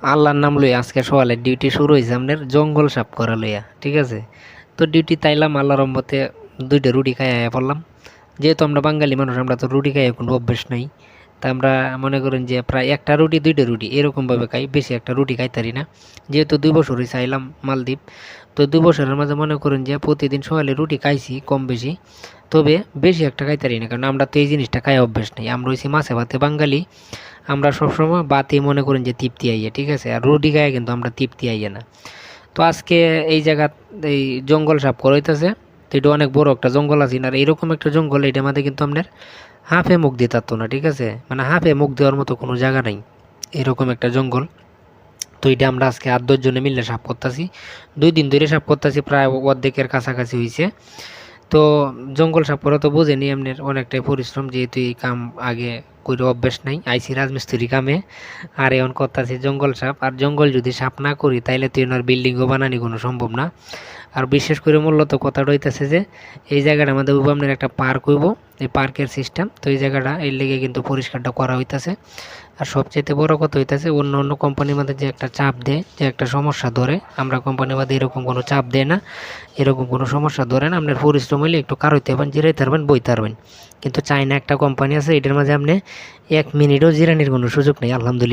আল্লাহর নাম লইয়া আজকে সকালে ডিউটি শুরু হয়েছে আপনার জঙ্গল সাফ করা লইয়া, ঠিক আছে। তো ডিউটি তাইলাম, আল্লাহর রহমতে 2টা রুটি খাই আয়া পড়লাম। যেহেতু আমরা বাঙালি মানুষ, আমরা তো রুটি খাইয়ে কোনো অভ্যেস নাই। তা আমরা মনে করেন যে প্রায় একটা রুটি 2টা রুটি এরকমভাবে খাই, বেশি একটা রুটি খাইতারি না। যেহেতু 2 বছর হইছে আইলাম মালদ্বীপ, তো 2 বছরের মাঝে মনে করেন যে প্রতিদিন সকালে রুটি খাইছি কম বেশি, তবে বেশি একটা খাইতারি না, কারণ আমরা তো এই জিনিসটা খাই অভ্যেস নেই। আমরা হইছি মাছে ভাতে বাঙালি, আমরা সবসময় বাতে মনে করেন যে তৃপ্তি আইয়ে, ঠিক আছে। আর রুটি খাইয়ে কিন্তু আমরা তৃপ্তি আইয়ে না। তো আজকে এই জায়গা এই জঙ্গল সাফ করাইতেছে। তো এটা অনেক বড় একটা জঙ্গল আছে, আর এরকম একটা জঙ্গল এটার মধ্যে কিন্তু আপনার হাফে মুখ দিয়ে থাকতো না, ঠিক আছে। মানে হাফে মুখ দেওয়ার মতো কোনো জায়গা নাই, এরকম একটা জঙ্গল। তো এটা আমরা আজকে 8-10 জনে মিলে সাফ করতেছি, 2 দিন ধরে সাফ করতেছি, প্রায় অর্ধেকের কাছাকাছি হয়েছে। তো জঙ্গল সাফ করা তো বোঝেনি এমনি অনেকটাই পরিশ্রম, যেহেতু এই কাম আগে করে অভ্যাস নাই, আইসি রাজমিস্ত্রি কামে। আর এখন করতেছি জঙ্গল সাফ। আর জঙ্গল যদি সাফ না করি তাইলে তো এনার বিল্ডিংও বানানি কোনো সম্ভব না। আর বিশেষ করে মূলত কথাটা হইতেছে যে এই জায়গাটা আমাদের আপনার একটা পার্ক হইব, এই পার্কের সিস্টেম। তো এই জায়গাটা এর লেগে কিন্তু পরিষ্কারটা করা হইতেছে। আর সবচেয়ে বড় কথা হইতেছে অন্য অন্য কোম্পানির মধ্যে যে একটা চাপ দেয়, যে একটা সমস্যা ধরে, আমরা কোম্পানির মধ্যে এরকম কোনো চাপ দেয় না, এরকম কোনো সমস্যা ধরে না। আপনার পরিশ্রম হইলে একটু কারোইতে পারবেন, জিরাইতে পারবেন, বইতে পারবেন। কিন্তু চাইনা একটা কোম্পানি আছে, এটার মাঝে আপনি 1 মিনিটও জিরানির কোনো সুযোগ নেই, আলহামদুলিল্লাহ।